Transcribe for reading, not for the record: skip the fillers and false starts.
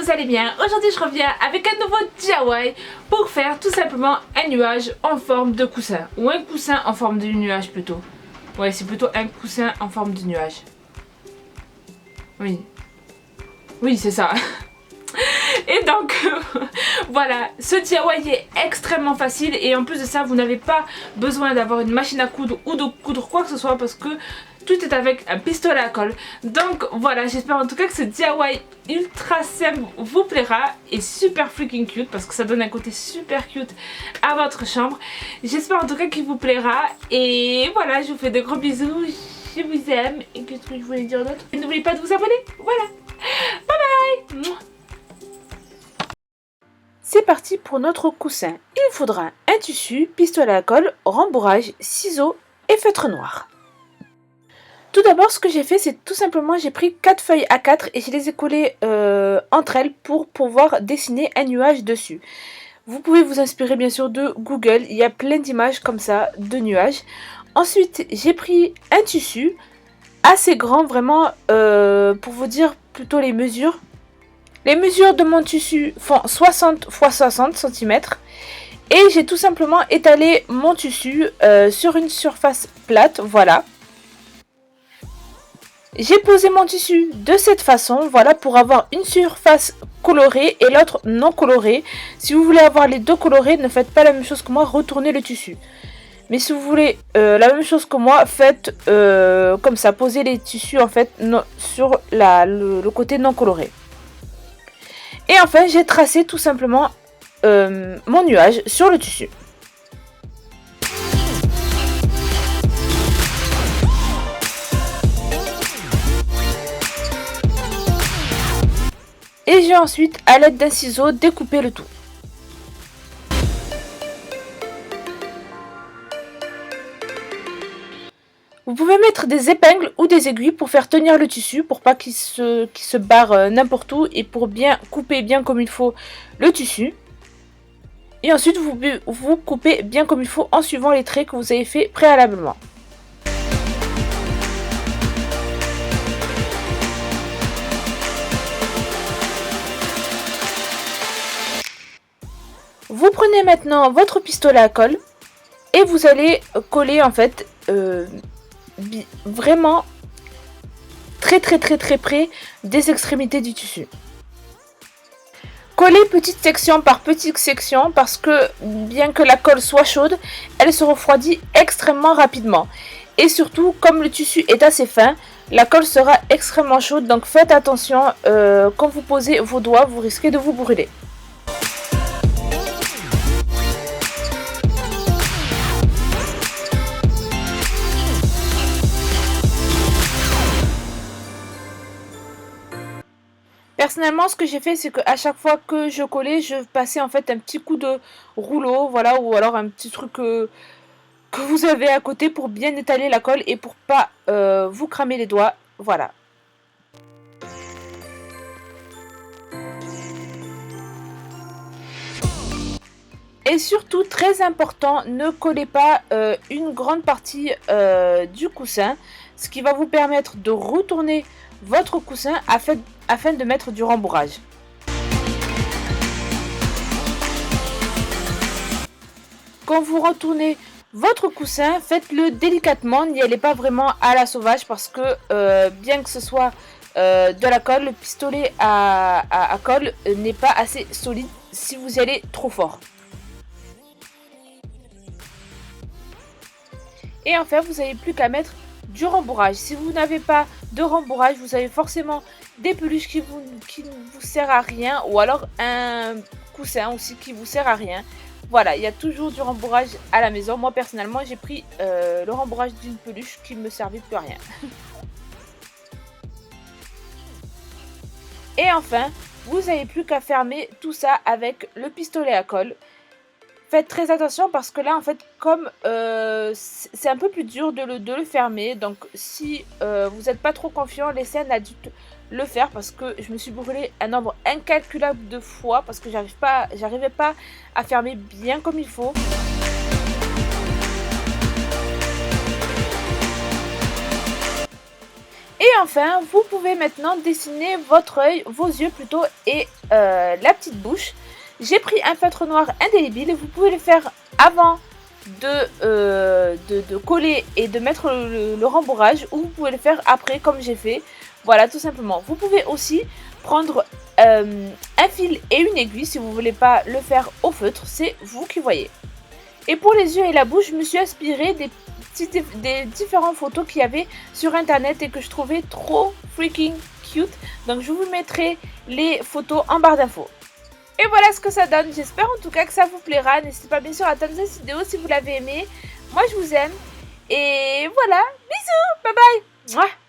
vous allez bien. Aujourd'hui je reviens avec un nouveau DIY pour faire tout simplement un nuage en forme de coussin. Ou un coussin en forme de nuage plutôt. Ouais, c'est plutôt un coussin en forme de nuage. Oui. Oui, c'est ça. Et donc, voilà, ce DIY est extrêmement facile et en plus de ça, vous n'avez pas besoin d'avoir une machine à coudre ou de coudre quoi que ce soit parce que tout est avec un pistolet à colle. Donc voilà, j'espère en tout cas que ce DIY ultra simple vous plaira et super freaking cute parce que ça donne un côté super cute à votre chambre. J'espère en tout cas qu'il vous plaira et voilà, je vous fais de gros bisous, je vous aime et qu'est-ce que je voulais dire d'autre? N'oubliez pas de vous abonner, voilà, bye bye. C'est parti pour notre coussin. Il vous faudra un tissu, pistolet à colle, rembourrage, ciseaux et feutre noir. Tout d'abord, ce que j'ai fait, c'est tout simplement, j'ai pris 4 feuilles A4 et je les ai collées entre elles pour pouvoir dessiner un nuage dessus. Vous pouvez vous inspirer bien sûr de Google, il y a plein d'images comme ça de nuages. Ensuite, j'ai pris un tissu assez grand, vraiment, pour vous dire plutôt les mesures. Les mesures de mon tissu font 60 x 60 cm et j'ai tout simplement étalé mon tissu sur une surface plate, voilà. J'ai posé mon tissu de cette façon, voilà, pour avoir une surface colorée et l'autre non colorée. Si vous voulez avoir les deux colorés, ne faites pas la même chose que moi, retournez le tissu. Mais si vous voulez la même chose que moi, faites comme ça, posez les tissus en fait sur le côté non coloré. Et enfin, j'ai tracé tout simplement mon nuage sur le tissu. Et j'ai ensuite, à l'aide d'un ciseau, découpé le tout. Vous pouvez mettre des épingles ou des aiguilles pour faire tenir le tissu, pour pas qu'il se barre n'importe où et pour bien couper bien comme il faut le tissu. Et ensuite vous coupez bien comme il faut en suivant les traits que vous avez fait préalablement. Vous prenez maintenant votre pistolet à colle et vous allez coller en fait vraiment très près des extrémités du tissu. Collez petite section par petite section parce que bien que la colle soit chaude, elle se refroidit extrêmement rapidement. Et surtout, comme le tissu est assez fin, la colle sera extrêmement chaude, donc faites attention quand vous posez vos doigts, vous risquez de vous brûler. Personnellement, ce que j'ai fait, c'est qu'à chaque fois que je collais, je passais en fait un petit coup de rouleau, voilà, ou alors un petit truc que vous avez à côté pour bien étaler la colle et pour pas vous cramer les doigts, voilà. Et surtout, très important, ne collez pas une grande partie du coussin, ce qui va vous permettre de retourner votre coussin afin de mettre du rembourrage. Quand vous retournez votre coussin, faites-le délicatement, n'y allez pas vraiment à la sauvage parce que bien que ce soit de la colle, le pistolet à colle n'est pas assez solide si vous y allez trop fort. Et enfin, vous n'avez plus qu'à mettre du rembourrage. Si vous n'avez pas de rembourrage, vous avez forcément des peluches qui ne vous servent à rien ou alors un coussin aussi qui vous sert à rien. Voilà, il y a toujours du rembourrage à la maison. Moi personnellement, j'ai pris le rembourrage d'une peluche qui ne me servait plus à rien. Et enfin, vous n'avez plus qu'à fermer tout ça avec le pistolet à colle. Faites très attention parce que là en fait comme c'est un peu plus dur de le fermer, donc si vous n'êtes pas trop confiant, laissez un adulte le faire parce que je me suis brûlé un nombre incalculable de fois parce que j'arrivais pas à fermer bien comme il faut. Et enfin, vous pouvez maintenant dessiner votre œil, vos yeux plutôt, et la petite bouche. J'ai pris un feutre noir indélébile. Vous pouvez le faire avant de coller et de mettre le rembourrage, ou vous pouvez le faire après comme j'ai fait. Voilà, tout simplement. Vous pouvez aussi prendre un fil et une aiguille si vous ne voulez pas le faire au feutre. C'est vous qui voyez. Et pour les yeux et la bouche, je me suis inspirée des différentes photos qu'il y avait sur internet et que je trouvais trop freaking cute. Donc je vous mettrai les photos en barre d'infos. Et voilà ce que ça donne. J'espère en tout cas que ça vous plaira. N'hésitez pas bien sûr à thumbs up cette vidéo si vous l'avez aimé. Moi je vous aime. Et voilà, bisous, bye bye. Mouah.